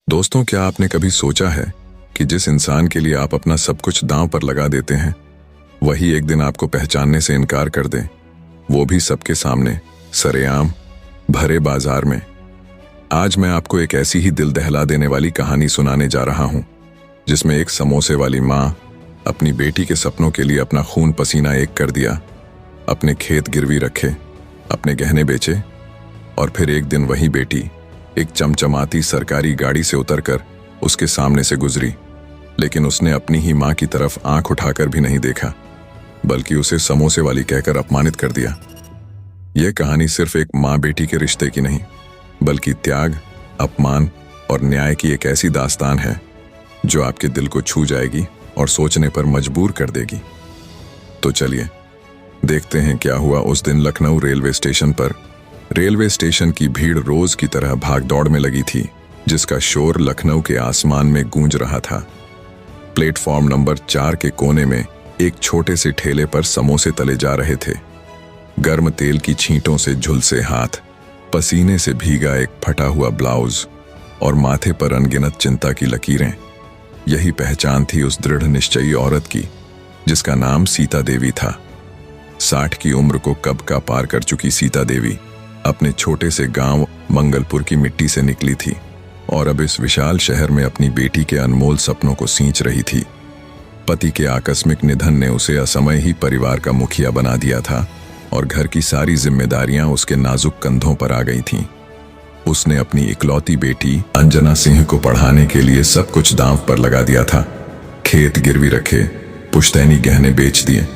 दोस्तों, क्या आपने कभी सोचा है कि जिस इंसान के लिए आप अपना सब कुछ दांव पर लगा देते हैं, वही एक दिन आपको पहचानने से इनकार कर दे, वो भी सबके सामने, सरेआम, भरे बाजार में। आज मैं आपको एक ऐसी ही दिल दहला देने वाली कहानी सुनाने जा रहा हूं, जिसमें एक समोसे वाली माँ अपनी बेटी के सपनों के लिए अपना खून पसीना एक कर दिया, अपने खेत गिरवी रखे, अपने गहने बेचे, और फिर एक दिन वही बेटी एक चमचमाती सरकारी गाड़ी से उतरकर उसके सामने से गुजरी। लेकिन उसने अपनी ही माँ की तरफ आंख उठाकर भी नहीं देखा, बल्कि उसे समोसे वाली कहकर अपमानित कर दिया। यह कहानी सिर्फ एक माँ बेटी के रिश्ते की नहीं, बल्कि त्याग, अपमान और न्याय की एक ऐसी दास्तान है जो आपके दिल को छू जाएगी और सोचने पर मजबूर कर देगी। तो चलिए देखते हैं क्या हुआ उस दिन लखनऊ रेलवे स्टेशन पर। रेलवे स्टेशन की भीड़ रोज की तरह भाग दौड़ में लगी थी, जिसका शोर लखनऊ के आसमान में गूंज रहा था। प्लेटफॉर्म नंबर 4 के कोने में एक छोटे से ठेले पर समोसे तले जा रहे थे। गर्म तेल की छींटों से झुलसे हाथ, पसीने से भीगा एक फटा हुआ ब्लाउज और माथे पर अनगिनत चिंता की लकीरें। यही पहचान थी उस दृढ़ निश्चयी औरत की, जिसका नाम सीता देवी था। 60 की उम्र को कब का पार कर चुकी सीता देवी अपने छोटे से गांव मंगलपुर की मिट्टी से निकली थी और अब इस विशाल शहर में अपनी बेटी के अनमोल सपनों को सींच रही थी। पति के आकस्मिक निधन ने उसे असमय ही परिवार का मुखिया बना दिया था और घर की सारी जिम्मेदारियां उसके नाजुक कंधों पर आ गई थीं। उसने अपनी इकलौती बेटी अंजना सिंह को पढ़ाने के लिए सब कुछ दांव पर लगा दिया था। खेत गिरवी रखे, पुश्तैनी गहने बेच दिए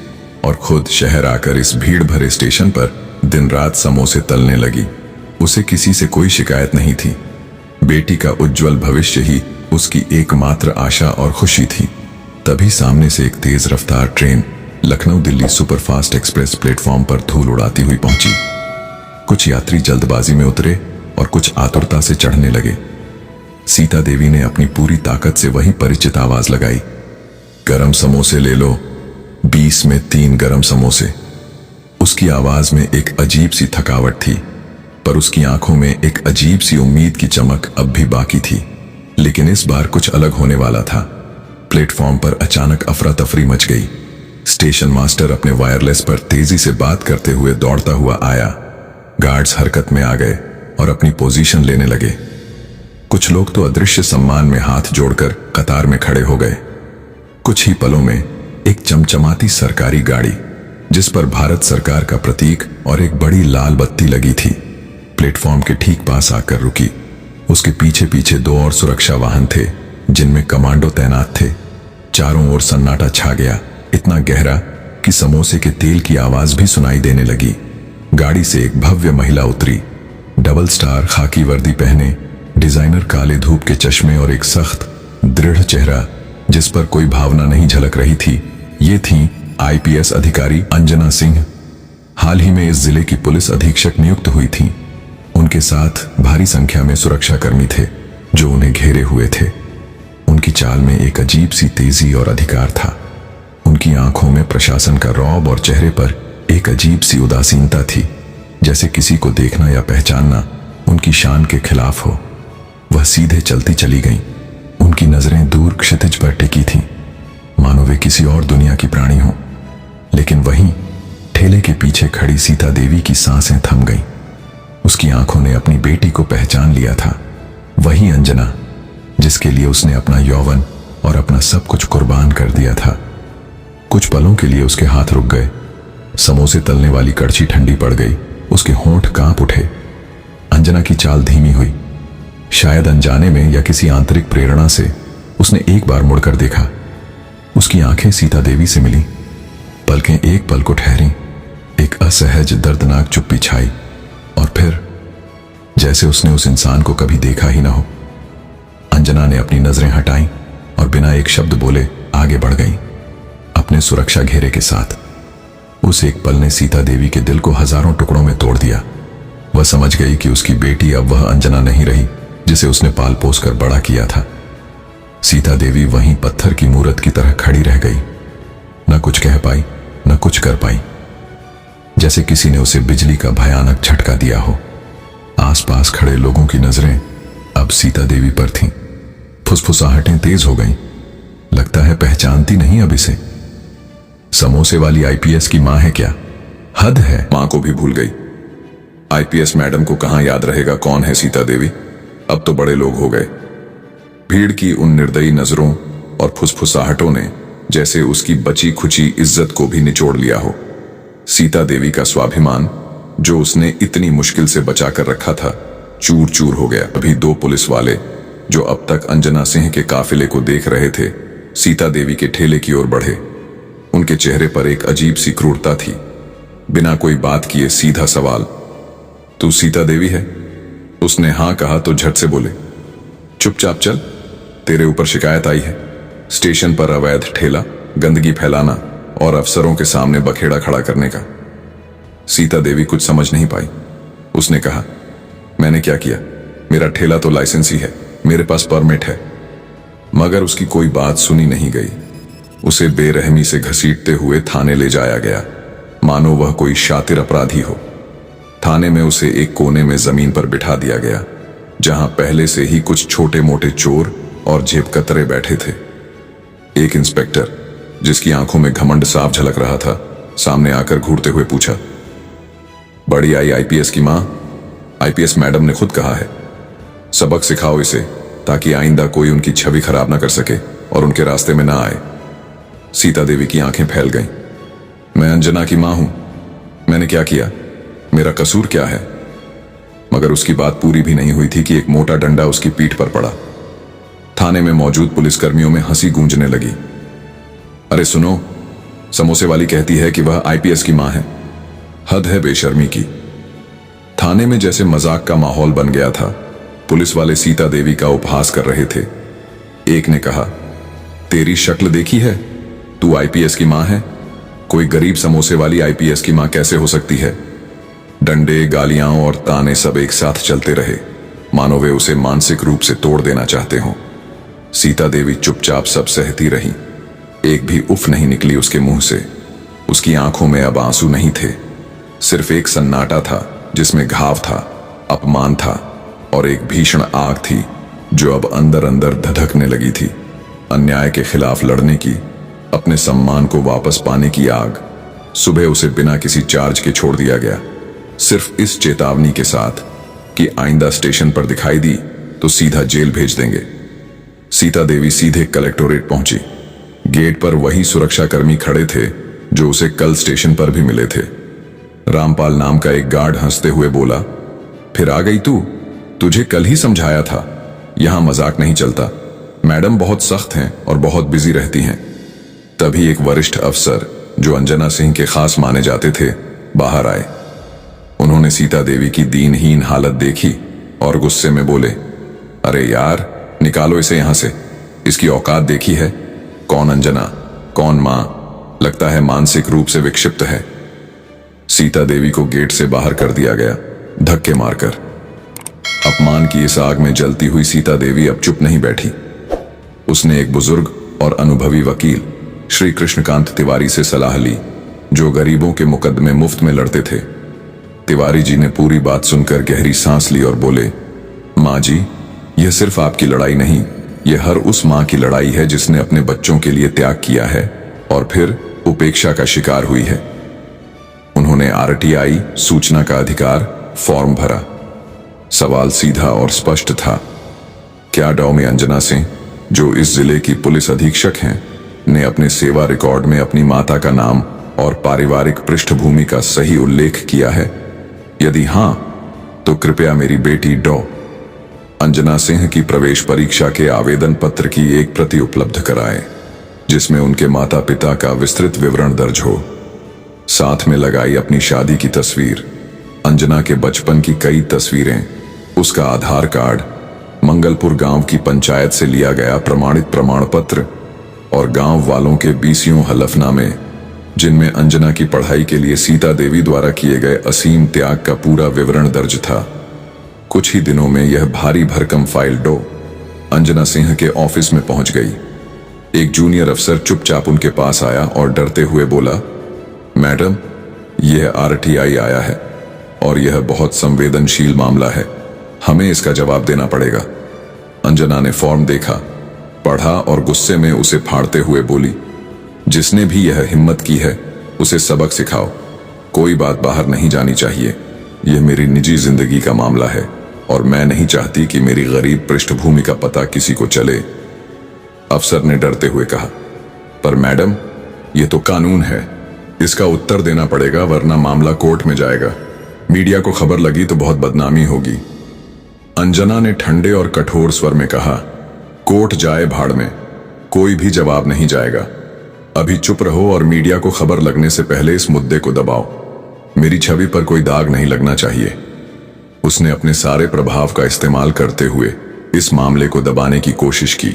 और खुद शहर आकर इस भीड़ भरे स्टेशन पर दिन रात समोसे तलने लगी। उसे किसी से कोई शिकायत नहीं थी। बेटी का उज्जवल भविष्य ही उसकी एकमात्र आशा और खुशी थी। तभी सामने से एक तेज रफ्तार train Lucknow Delhi superfast express platform पर धूल उड़ाती हुई पहुंची। कुछ यात्री जल्दबाजी में उतरे और कुछ आतुरता से चढ़ने लगे। सीता देवी ने अपनी पूरी ताकत से वही परिचित आवाज लगाई, गरम समोसे ले लो, 20 में 3 गरम समोसे। उसकी आवाज में एक अजीब सी थकावट थी, पर उसकी आंखों में एक अजीब सी उम्मीद की चमक अब भी बाकी थी। लेकिन इस बार कुछ अलग होने वाला था। प्लेटफॉर्म पर अचानक अफरा तफरी मच गई। स्टेशन मास्टर अपने वायरलेस पर तेजी से बात करते हुए दौड़ता हुआ आया। गार्ड्स हरकत में आ गए और अपनी पोजीशन लेने लगे। कुछ लोग तो अदृश्य सम्मान में हाथ जोड़कर कतार में खड़े हो गए। कुछ ही पलों में एक चमचमाती सरकारी गाड़ी, जिस पर भारत सरकार का प्रतीक और एक बड़ी लाल बत्ती लगी थी, प्लेटफॉर्म के ठीक पास आकर रुकी। उसके पीछे पीछे 2 और सुरक्षा वाहन थे, जिनमें कमांडो तैनात थे। चारों ओर सन्नाटा छा गया, इतना गहरा कि समोसे के तेल की आवाज भी सुनाई देने लगी। गाड़ी से एक भव्य महिला उतरी, डबल स्टार खाकी वर्दी पहने, डिजाइनर काले धूप के चश्मे और एक सख्त दृढ़ चेहरा जिस पर कोई भावना नहीं झलक रही थी। ये थी आईपीएस अधिकारी अंजना सिंह। हाल ही में इस जिले की पुलिस अधीक्षक नियुक्त हुई थीं। उनके साथ भारी संख्या में सुरक्षाकर्मी थे जो उन्हें घेरे हुए थे। उनकी चाल में एक अजीब सी तेजी और अधिकार था। उनकी आंखों में प्रशासन का रौब और चेहरे पर एक अजीब सी उदासीनता थी, जैसे किसी को देखना या पहचानना उनकी शान के खिलाफ हो। वह सीधे चलती चली गईं। उनकी नजरें दूर क्षितिज पर टिकी थीं, मानो वे किसी और दुनिया की प्राणी हों। लेकिन वहीं ठेले के पीछे खड़ी सीता देवी की सांसें थम गईं। उसकी आंखों ने अपनी बेटी को पहचान लिया था, वही अंजना जिसके लिए उसने अपना यौवन और अपना सब कुछ कुर्बान कर दिया था। कुछ पलों के लिए उसके हाथ रुक गए। समोसे तलने वाली कड़छी ठंडी पड़ गई, उसके होंठ कांप उठे। अंजना की चाल धीमी हुई। शायद अनजाने में या किसी आंतरिक प्रेरणा से उसने एक बार मुड़कर देखा। उसकी आंखें सीता देवी से मिली। पलकें एक पल को ठहरी, एक असहज दर्दनाक चुप्पी छाई, और फिर जैसे उसने उस इंसान को कभी देखा ही ना हो। अंजना ने अपनी नजरें हटाईं और बिना एक शब्द बोले आगे बढ़ गईं, अपने सुरक्षा घेरे के साथ। उस एक पल ने सीता देवी के दिल को हजारों टुकड़ों में तोड़ दिया। वह समझ गई कि उसकी बेटी अब वह अंजना नहीं रही जिसे उसने पाल पोस कर बड़ा किया था। सीता देवी वहीं पत्थर की मूरत की तरह खड़ी रह गई, न कुछ कह पाई, न कुछ कर पाई। जैसे किसी ने उसे बिजली का भयानक झटका दिया हो। आसपास खड़े लोगों की नजरें अब सीता देवी पर थीं। फुसफुसाहटें तेज हो गईं। लगता है पहचानती नहीं अब इसे। समोसे वाली आईपीएस की मां है क्या? हद है। मां को भी भूल गई। आईपीएस मैडम को कहां याद रहेगा कौन है सीता देवी। अब तो बड़े लोग हो गए। भीड़ की उन निर्दयी नजरों और फुसफुसाहटों ने जैसे उसकी बची खुची इज्जत को भी निचोड़ लिया हो। सीता देवी का स्वाभिमान, जो उसने इतनी मुश्किल से बचा कर रखा था, चूर चूर हो गया। अभी दो पुलिस वाले, जो अब तक अंजना सिंह के काफिले को देख रहे थे, सीता देवी के ठेले की ओर बढ़े। उनके चेहरे पर एक अजीब सी क्रूरता थी। बिना कोई बात किए सीधा सवाल, तू सीता देवी है? उसने हां कहा तो झट से बोले, चुपचाप चल, तेरे ऊपर शिकायत आई है। स्टेशन पर अवैध ठेला, गंदगी फैलाना और अफसरों के सामने बखेड़ा खड़ा करने का। सीता देवी कुछ समझ नहीं पाई। उसने कहा, मैंने क्या किया? मेरा ठेला तो लाइसेंस ही है, मेरे पास परमिट है। मगर उसकी कोई बात सुनी नहीं गई। उसे बेरहमी से घसीटते हुए थाने ले जाया गया, मानो वह कोई शातिर अपराधी हो। थाने में उसे एक कोने में जमीन पर बिठा दिया गया, जहां पहले से ही कुछ छोटे मोटे चोर और जेबकतरे बैठे थे। एक इंस्पेक्टर, जिसकी आंखों में घमंड साफ झलक रहा था, सामने आकर घूरते हुए पूछा, बड़ी आई आईपीएस की मां, आईपीएस मैडम ने खुद कहा है, सबक सिखाओ इसे, ताकि आइंदा कोई उनकी छवि खराब ना कर सके और उनके रास्ते में ना आए। सीता देवी की आंखें फैल गईं। मैं अंजना की मां हूं, मैंने क्या किया? मेरा कसूर क्या है? मगर उसकी बात पूरी भी नहीं हुई थी कि एक मोटा डंडा उसकी पीठ पर पड़ा। थाने में मौजूद पुलिसकर्मियों में हंसी गूंजने लगी। अरे सुनो, समोसे वाली कहती है कि वह आईपीएस की मां है। हद है बेशर्मी की। थाने में जैसे मजाक का माहौल बन गया था। पुलिस वाले सीता देवी का उपहास कर रहे थे। एक ने कहा, तेरी शक्ल देखी है, तू आईपीएस की मां है? कोई गरीब समोसे वाली आईपीएस की मां कैसे हो सकती है? डंडे, गालियां और ताने सब एक साथ चलते रहे, मानो वे उसे मानसिक रूप से तोड़ देना चाहते हों। सीता देवी चुपचाप सब सहती रही। एक भी उफ नहीं निकली उसके मुंह से। उसकी आंखों में अब आंसू नहीं थे, सिर्फ एक सन्नाटा था जिसमें घाव था, अपमान था और एक भीषण आग थी जो अब अंदर अंदर धधकने लगी थी। अन्याय के खिलाफ लड़ने की, अपने सम्मान को वापस पाने की आग। सुबह उसे बिना किसी चार्ज के छोड़ दिया गया, सिर्फ इस चेतावनी के साथ कि आइंदा स्टेशन पर दिखाई दी तो सीधा जेल भेज देंगे। सीता देवी सीधे कलेक्टोरेट पहुंची। गेट पर वही सुरक्षाकर्मी खड़े थे जो उसे कल स्टेशन पर भी मिले थे। रामपाल नाम का एक गार्ड हंसते हुए बोला, फिर आ गई तू? तुझे कल ही समझाया था, यहां मजाक नहीं चलता। मैडम बहुत सख्त हैं और बहुत बिजी रहती हैं। तभी एक वरिष्ठ अफसर, जो अंजना सिंह के खास माने जाते थे, बाहर आए। उन्होंने सीता देवी की दीनहीन हालत देखी और गुस्से में बोले, अरे यार, निकालो इसे यहां से। इसकी औकात देखी है? कौन अंजना, कौन मां? लगता है मानसिक रूप से विक्षिप्त है। सीता देवी को गेट से बाहर कर दिया गया, धक्के मारकर। अपमान की इस आग में जलती हुई सीता देवी अब चुप नहीं बैठी। उसने एक बुजुर्ग और अनुभवी वकील श्री कृष्णकांत तिवारी से सलाह ली, जो गरीबों के मुकदमे मुफ्त में लड़ते थे। तिवारी जी ने पूरी बात सुनकर गहरी सांस ली और बोले, मां जी, यह सिर्फ आपकी लड़ाई नहीं, यह हर उस मां की लड़ाई है जिसने अपने बच्चों के लिए त्याग किया है और फिर उपेक्षा का शिकार हुई है। उन्होंने आरटीआई सूचना का अधिकार फॉर्म भरा। सवाल सीधा और स्पष्ट था, क्या डॉमी अंजना सिंह, जो इस जिले की पुलिस अधीक्षक हैं, ने अपने सेवा रिकॉर्ड में अपनी माता का नाम और पारिवारिक पृष्ठभूमि का सही उल्लेख किया है? यदि हां, तो कृपया मेरी बेटी डॉ अंजना सिंह की प्रवेश परीक्षा के आवेदन पत्र की एक प्रति उपलब्ध कराएं, जिसमें उनके माता पिता का विस्तृत विवरण दर्ज हो। साथ में लगाई अपनी शादी की तस्वीर, अंजना के बचपन की कई तस्वीरें, उसका आधार कार्ड, मंगलपुर गांव की पंचायत से लिया गया प्रमाणित प्रमाण पत्र और गांव वालों के बीसियों हलफनामे, जिनमें अंजना की पढ़ाई के लिए सीता देवी द्वारा किए गए असीम त्याग का पूरा विवरण दर्ज था। कुछ ही दिनों में यह भारी भरकम फाइल डॉ अंजना सिंह के ऑफिस में पहुंच गई। एक जूनियर अफसर चुपचाप उनके पास आया और डरते हुए बोला, मैडम, यह आरटीआई आया है और यह बहुत संवेदनशील मामला है, हमें इसका जवाब देना पड़ेगा। अंजना ने फॉर्म देखा पढ़ा और गुस्से में उसे फाड़ते हुए बोली, जिसने भी यह हिम्मत की है उसे सबक सिखाओ। कोई बात बाहर नहीं जानी चाहिए। यह मेरी निजी जिंदगी का मामला है और मैं नहीं चाहती कि मेरी गरीब पृष्ठभूमि का पता किसी को चले। अफसर ने डरते हुए कहा, पर मैडम, यह तो कानून है, इसका उत्तर देना पड़ेगा वरना मामला कोर्ट में जाएगा। मीडिया को खबर लगी तो बहुत बदनामी होगी। अंजना ने ठंडे और कठोर स्वर में कहा, कोर्ट जाए भाड़ में, कोई भी जवाब नहीं जाएगा। अभी चुप रहो और मीडिया को खबर लगने से पहले इस मुद्दे को दबाओ। मेरी छवि पर कोई दाग नहीं लगना चाहिए। उसने अपने सारे प्रभाव का इस्तेमाल करते हुए इस मामले को दबाने की कोशिश की,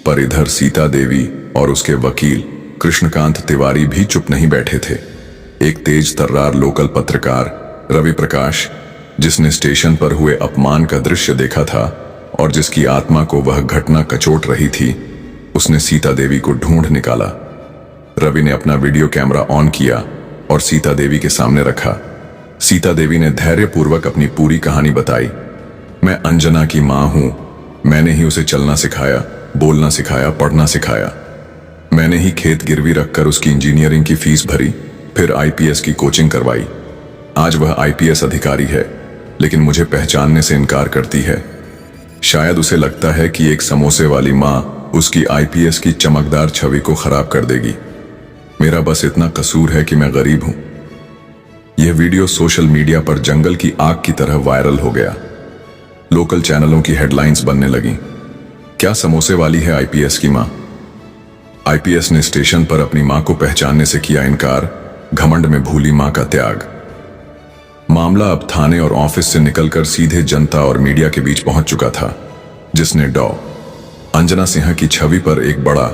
पर इधर सीता देवी और उसके वकील कृष्णकांत तिवारी भी चुप नहीं बैठे थे। एक तेज तर्रार लोकल पत्रकार रवि प्रकाश, जिसने स्टेशन पर हुए अपमान का दृश्य देखा था और जिसकी आत्मा को वह घटना कचोट रही थी, उसने सीता देवी को ढूंढ निकाला। रवि ने अपना वीडियो कैमरा ऑन किया और सीता देवी के सामने रखा। सीता देवी ने धैर्यपूर्वक अपनी पूरी कहानी बताई। मैं अंजना की मां हूं। मैंने ही उसे चलना सिखाया, बोलना सिखाया, पढ़ना सिखाया। मैंने ही खेत गिरवी रखकर उसकी इंजीनियरिंग की फीस भरी, फिर आईपीएस की कोचिंग करवाई। आज वह आईपीएस अधिकारी है, लेकिन मुझे पहचानने से इनकार करती है। शायद उसे लगता है कि एक समोसे वाली मां उसकी आईपीएस की चमकदार छवि को खराब कर देगी। मेरा बस इतना कसूर है कि मैं गरीब हूं। यह वीडियो सोशल मीडिया पर जंगल की आग की तरह वायरल हो गया। लोकल चैनलों की हेडलाइंस बनने लगी, क्या समोसे वाली है आईपीएस की मां? आईपीएस ने स्टेशन पर अपनी मां को पहचानने से किया इनकार, घमंड में भूली मां का त्याग। मामला अब थाने और ऑफिस से निकलकर सीधे जनता और मीडिया के बीच पहुंच चुका था, जिसने डॉ. अंजना सिंह की छवि पर एक बड़ा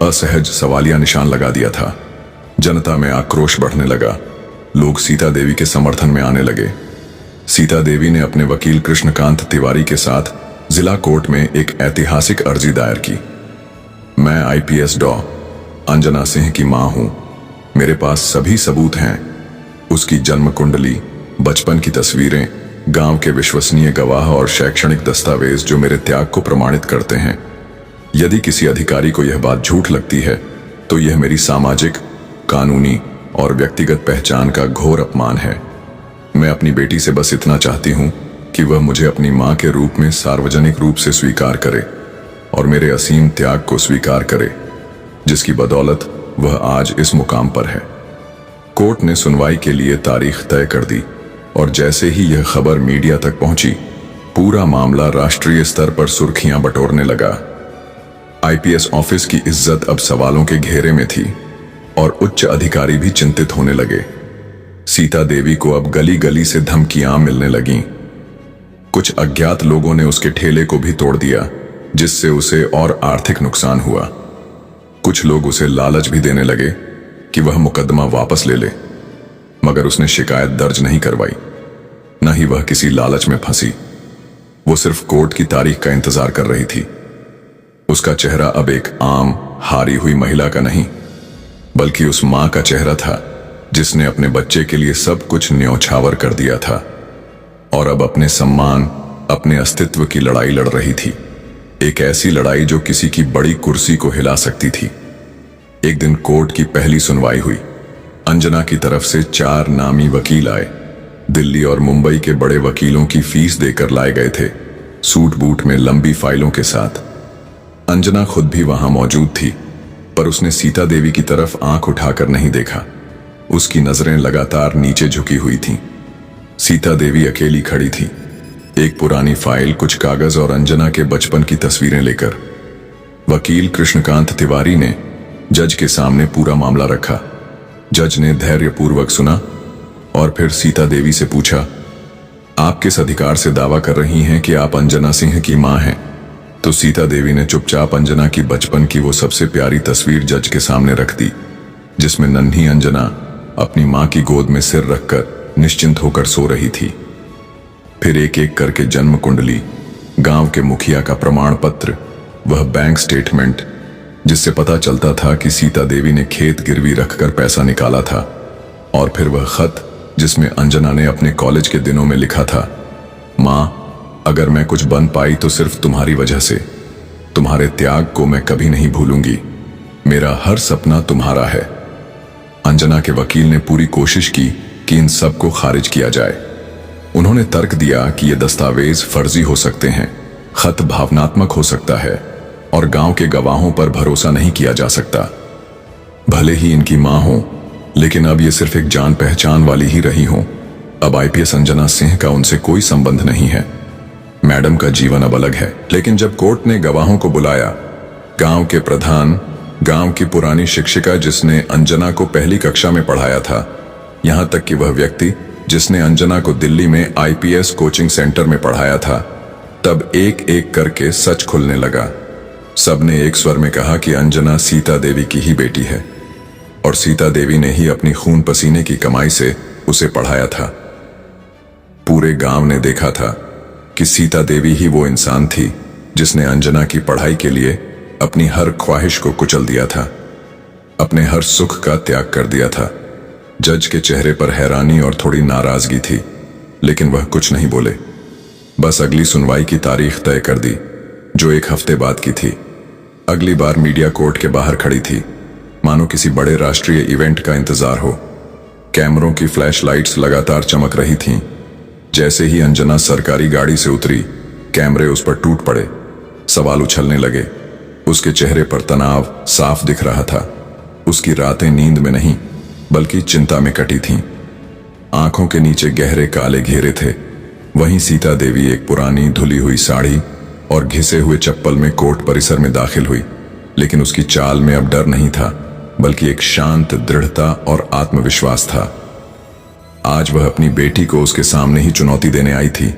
असहज सवालिया निशान लगा दिया था। जनता में आक्रोश बढ़ने लगा। लोग सीता देवी के समर्थन में आने लगे। सीता देवी ने अपने वकील कृष्णकांत तिवारी के साथ जिला कोर्ट में एक ऐतिहासिक अर्जी दायर की। मैं आईपीएस डॉ. अंजना सिंह की मां हूं। मेरे पास सभी सबूत हैं। उसकी जन्म कुंडली, बचपन की तस्वीरें, गांव के विश्वसनीय गवाह और शैक्षणिक दस्तावेज जो मेरे त्याग को प्रमाणित करते हैं। यदि किसी अधिकारी को यह बात झूठ लगती है तो यह मेरी सामाजिक, कानूनी और व्यक्तिगत पहचान का घोर अपमान है। मैं अपनी बेटी से बस इतना चाहती हूं कि वह मुझे अपनी मां के रूप में सार्वजनिक रूप से स्वीकार करे और मेरे असीम त्याग को स्वीकार करे, जिसकी बदौलत वह आज इस मुकाम पर है। कोर्ट ने सुनवाई के लिए तारीख तय कर दी और जैसे ही यह खबर मीडिया तक पहुंची, पूरा मामला राष्ट्रीय स्तर पर सुर्खियां बटोरने लगा। आईपीएस ऑफिस की इज्जत अब सवालों के घेरे में थी और उच्च अधिकारी भी चिंतित होने लगे। सीता देवी को अब गली गली से धमकियां मिलने लगीं। कुछ अज्ञात लोगों ने उसके ठेले को भी तोड़ दिया, जिससे उसे और आर्थिक नुकसान हुआ। कुछ लोग उसे लालच भी देने लगे कि वह मुकदमा वापस ले ले, मगर उसने शिकायत दर्ज नहीं करवाई। न ही वह किसी लालच में फंसी। वो सिर्फ कोर्ट की तारीख का इंतजार कर रही थी। उसका चेहरा अब एक आम हारी हुई महिला का नहीं, बल्कि उस मां का चेहरा था जिसने अपने बच्चे के लिए सब कुछ न्यौछावर कर दिया था और अब अपने सम्मान, अपने अस्तित्व की लड़ाई लड़ रही थी। एक ऐसी लड़ाई जो किसी की बड़ी कुर्सी को हिला सकती थी। एक दिन कोर्ट की पहली सुनवाई हुई। अंजना की तरफ से 4 नामी वकील आए। दिल्ली और मुंबई के बड़े वकीलों की फीस देकर लाए गए थे, सूट बूट में लंबी फाइलों के साथ। अंजना खुद भी वहां मौजूद थी, पर उसने सीता देवी की तरफ आंख उठाकर नहीं देखा। उसकी नजरें लगातार नीचे झुकी हुई थीं। सीता देवी अकेली खड़ी थी, एक पुरानी फाइल, कुछ कागज और अंजना के बचपन की तस्वीरें लेकर। वकील कृष्णकांत तिवारी ने जज के सामने पूरा मामला रखा। जज ने धैर्यपूर्वक सुना और फिर सीता देवी से पूछा, आप किस अधिकार से दावा कर रही हैं कि आप अंजना सिंह की मां हैं? तो सीता देवी ने चुपचाप अंजना की बचपन की वो सबसे प्यारी तस्वीर जज के सामने रख दी, जिसमें नन्ही अंजना अपनी मां की गोद में सिर रखकर निश्चिंत होकर सो रही थी। फिर एक एक करके जन्म कुंडली, गांव के मुखिया का प्रमाण पत्र, वह बैंक स्टेटमेंट जिससे पता चलता था कि सीता देवी ने खेत गिरवी रखकर पैसा निकाला था, और फिर वह खत जिसमें अंजना ने अपने कॉलेज के दिनों में लिखा था, मां, अगर मैं कुछ बन पाई तो सिर्फ तुम्हारी वजह से। तुम्हारे त्याग को मैं कभी नहीं भूलूंगी। मेरा हर सपना तुम्हारा है। अंजना के वकील ने पूरी कोशिश की कि इन सब को खारिज किया जाए। उन्होंने तर्क दिया कि ये दस्तावेज फर्जी हो सकते हैं, खत भावनात्मक हो सकता है और गांव के गवाहों पर भरोसा नहीं किया जा सकता। भले ही इनकी मां हो, लेकिन अब ये सिर्फ एक जान पहचान वाली ही रही हो। अब आईपीएस अंजना सिंह का उनसे कोई संबंध नहीं है। मैडम का जीवन अब अलग है। लेकिन जब कोर्ट ने गवाहों को बुलाया, गांव के प्रधान, गांव की पुरानी शिक्षिका जिसने अंजना को पहली कक्षा में पढ़ाया था, यहां तक कि वह व्यक्ति जिसने अंजना को दिल्ली में आईपीएस कोचिंग सेंटर में पढ़ाया था, तब एक एक करके सच खुलने लगा। सबने एक स्वर में कहा कि अंजना सीता देवी की ही बेटी है और सीता देवी ने ही अपनी खून पसीने की कमाई से उसे पढ़ाया था। पूरे गांव ने देखा था कि सीता देवी ही वो इंसान थी जिसने अंजना की पढ़ाई के लिए अपनी हर ख्वाहिश को कुचल दिया था, अपने हर सुख का त्याग कर दिया था। जज के चेहरे पर हैरानी और थोड़ी नाराजगी थी, लेकिन वह कुछ नहीं बोले। बस अगली सुनवाई की तारीख तय कर दी, जो 1 हफ्ते बाद की थी। अगली बार मीडिया कोर्ट के बाहर खड़ी थी, मानो किसी बड़े राष्ट्रीय इवेंट का इंतजार हो। कैमरों की फ्लैश लाइट्स लगातार चमक रही थीं। जैसे ही अंजना सरकारी गाड़ी से उतरी, कैमरे उस पर टूट पड़े। सवाल उछलने लगे। उसके चेहरे पर तनाव साफ दिख रहा था। उसकी रातें नींद में नहीं बल्कि चिंता में कटी थीं। आंखों के नीचे गहरे काले घेरे थे। वहीं सीता देवी एक पुरानी धुली हुई साड़ी और घिसे हुए चप्पल में कोर्ट परिसर में दाखिल हुई। लेकिन उसकी चाल में अब डर नहीं था, बल्कि एक शांत दृढ़ता और आत्मविश्वास था। आज वह अपनी बेटी को उसके सामने ही चुनौती देने आई थी।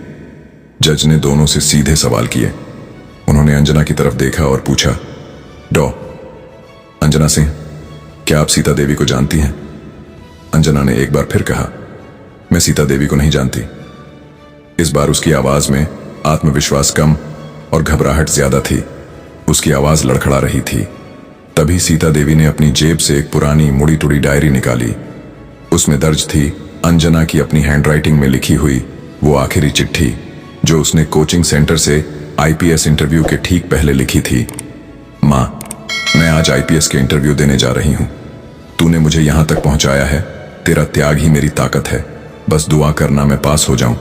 जज ने दोनों से सीधे सवाल किए। उन्होंने अंजना की तरफ देखा और पूछा, डॉ अंजना सिंह, क्या आप सीता देवी को जानती हैं? अंजना ने एक बार फिर कहा, मैं सीता देवी को नहीं जानती। इस बार उसकी आवाज में आत्मविश्वास कम और घबराहट ज्यादा थी। उसकी आवाज लड़खड़ा रही थी। तभी सीता देवी ने अपनी जेब से एक पुरानी मुड़ी टुड़ी डायरी निकाली। उसमें दर्ज थी अंजना की अपनी हैंडराइटिंग में लिखी हुई वो आखिरी चिट्ठी, जो उसने कोचिंग सेंटर से आईपीएस इंटरव्यू के ठीक पहले लिखी थी। मां, मैं आज आईपीएस के इंटरव्यू देने जा रही हूं। तूने मुझे यहां तक पहुंचाया है। तेरा त्याग ही मेरी ताकत है। बस दुआ करना मैं पास हो जाऊं।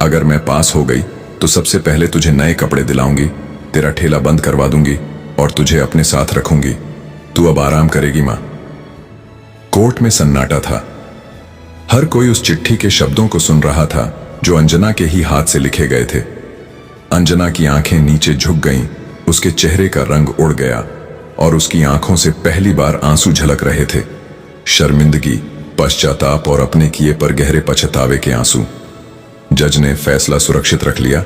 अगर मैं पास हो गई तो सबसे पहले तुझे नए कपड़े दिलाऊंगी, तेरा ठेला बंद करवा दूंगी और तुझे अपने साथ रखूंगी। तू अब आराम करेगी मां। कोर्ट में सन्नाटा था। हर कोई उस चिट्ठी के शब्दों को सुन रहा था जो अंजना के ही हाथ से लिखे गए थे। अंजना की आंखें नीचे झुक गईं, उसके चेहरे का रंग उड़ गया और उसकी आंखों से पहली बार आंसू झलक रहे थे। शर्मिंदगी, पश्चाताप और अपने किए पर गहरे पछतावे के आंसू। जज ने फैसला सुरक्षित रख लिया।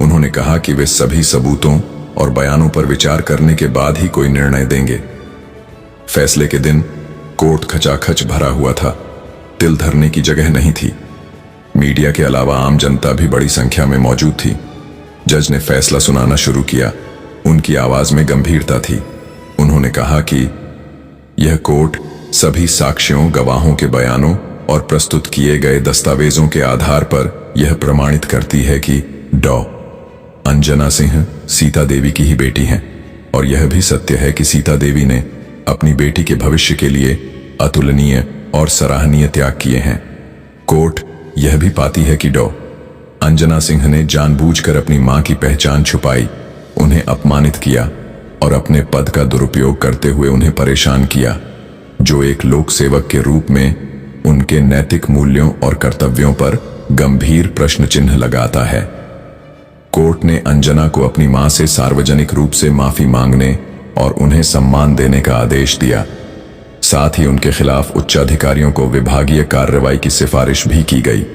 उन्होंने कहा कि वे सभी सबूतों और बयानों पर विचार करने के बाद ही कोई निर्णय देंगे। फैसले के दिन कोर्ट खचाखच भरा हुआ था। तिल धरने की जगह नहीं थी। मीडिया के अलावा आम जनता भी बड़ी संख्या में मौजूद थी। जज ने फैसला सुनाना शुरू किया। उनकी आवाज में गंभीरता थी। उन्होंने कहा कि यह कोर्ट सभी साक्ष्यों, गवाहों के बयानों और प्रस्तुत किए गए दस्तावेजों के आधार पर यह प्रमाणित करती है कि डॉ अंजना सिंह सीता देवी की ही बेटी हैं, और यह भी सत्य है कि सीता देवी ने अपनी बेटी के भविष्य के लिए अतुलनीय और सराहनीय त्याग किए हैं। कोर्ट यह भी पाती है कि डॉ अंजना सिंह ने जानबूझकर अपनी मां की पहचान छुपाई, उन्हें अपमानित किया और अपने पद का दुरुपयोग करते हुए उन्हें परेशान किया, जो एक लोक सेवक के रूप में उनके नैतिक मूल्यों और कर्तव्यों पर गंभीर प्रश्न चिन्ह लगाता है। कोर्ट ने अंजना को अपनी मां से सार्वजनिक रूप से माफी मांगने और उन्हें सम्मान देने का आदेश दिया। साथ ही उनके खिलाफ उच्चाधिकारियों को विभागीय कार्रवाई की सिफारिश भी की गई,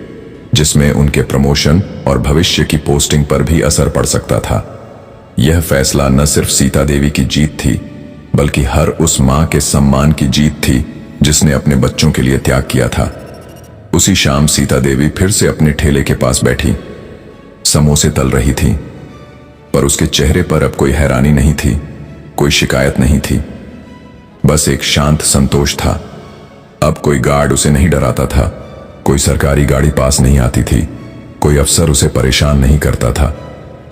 जिसमें उनके प्रमोशन और भविष्य की पोस्टिंग पर भी असर पड़ सकता था। यह फैसला न सिर्फ सीता देवी की जीत थी, बल्कि हर उस मां के सम्मान की जीत थी जिसने अपने बच्चों के लिए त्याग किया था। उसी शाम सीता देवी फिर से अपने ठेले के पास बैठी, समोसे तल रही थी, पर उसके चेहरे पर अब कोई हैरानी नहीं थी, कोई शिकायत नहीं थी, बस एक शांत संतोष था। अब कोई गार्ड उसे नहीं डराता था, कोई सरकारी गाड़ी पास नहीं आती थी, कोई अफसर उसे परेशान नहीं करता था।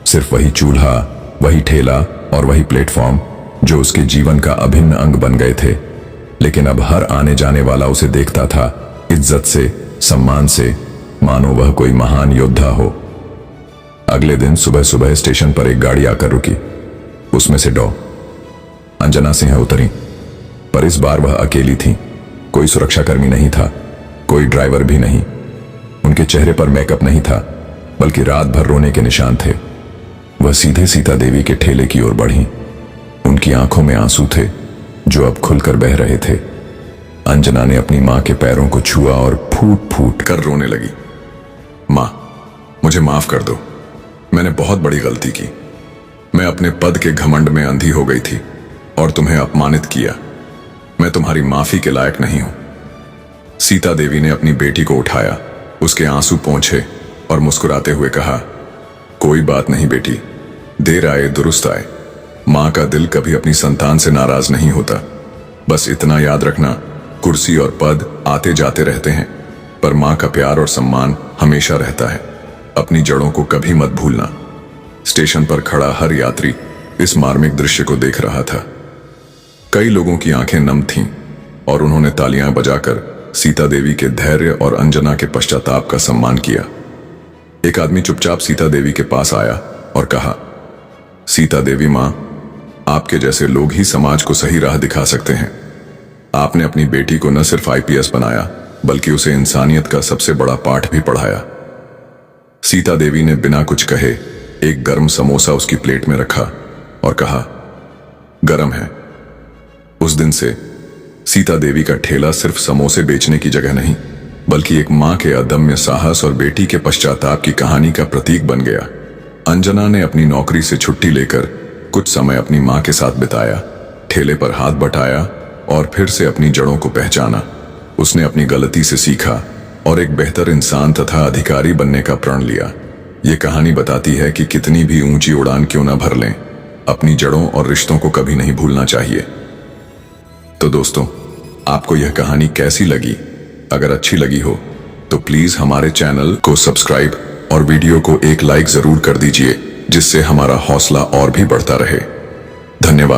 सिर्फ वही चूल्हा, वही ठेला और वही प्लेटफॉर्म जो उसके जीवन का अभिन्न अंग बन गए थे। लेकिन अब हर आने जाने वाला उसे देखता था इज्जत से, सम्मान से, मानो वह कोई महान योद्धा हो। अगले दिन सुबह सुबह स्टेशन पर एक गाड़ी आकर रुकी। उसमें से डॉ अंजना सिंह उतरी, पर इस बार वह अकेली थी। कोई सुरक्षाकर्मी नहीं था, कोई ड्राइवर भी नहीं। उनके चेहरे पर मेकअप नहीं था, बल्कि रात भर रोने के निशान थे। वह सीधे सीता देवी के ठेले की ओर बढ़ी। उनकी आंखों में आंसू थे जो अब खुलकर बह रहे थे। अंजना ने अपनी मां के पैरों को छुआ और फूट फूट कर रोने लगी। मां, मुझे माफ कर दो, मैंने बहुत बड़ी गलती की। मैं अपने पद के घमंड में अंधी हो गई थी और तुम्हें अपमानित किया। मैं तुम्हारी माफी के लायक नहीं हूं। सीता देवी ने अपनी बेटी को उठाया, उसके आंसू पोंछे और मुस्कुराते हुए कहा, कोई बात नहीं बेटी, देर आए दुरुस्त आए। मां का दिल कभी अपनी संतान से नाराज नहीं होता। बस इतना याद रखना, कुर्सी और पद आते जाते रहते हैं, पर मां का प्यार और सम्मान हमेशा रहता है। अपनी जड़ों को कभी मत भूलना। स्टेशन पर खड़ा हर यात्री इस मार्मिक दृश्य को देख रहा था। कई लोगों की आंखें नम थीं और उन्होंने तालियां बजाकर सीता देवी के धैर्य और अंजना के पश्चाताप का सम्मान किया। एक आदमी चुपचाप सीता देवी के पास आया और कहा, सीता देवी मां, आपके जैसे लोग ही समाज को सही राह दिखा सकते हैं। आपने अपनी बेटी को न सिर्फ आईपीएस बनाया, बल्कि उसे इंसानियत का सबसे बड़ा पाठ भी पढ़ाया। सीता देवी ने बिना कुछ कहे एक गर्म समोसा उसकी प्लेट में रखा और कहा, गरम है। उस दिन से सीता देवी का ठेला सिर्फ समोसे बेचने की जगह नहीं, बल्कि एक मां के अदम्य साहस और बेटी के पश्चाताप की कहानी का प्रतीक बन गया। अंजना ने अपनी नौकरी से छुट्टी लेकर कुछ समय अपनी मां के साथ बिताया, ठेले पर हाथ बटाया और फिर से अपनी जड़ों को पहचाना। उसने अपनी गलती से सीखा और एक बेहतर इंसान तथा अधिकारी बनने का प्रण लिया। ये कहानी बताती है कि कितनी भी ऊंची उड़ान क्यों न भर लें, अपनी जड़ों और रिश्तों को कभी नहीं भूलना चाहिए। तो दोस्तों, आपको यह कहानी कैसी लगी? अगर अच्छी लगी हो तो प्लीज हमारे चैनल को सब्सक्राइब और वीडियो को एक लाइक जरूर कर दीजिए, जिससे हमारा हौसला और भी बढ़ता रहे। धन्यवाद।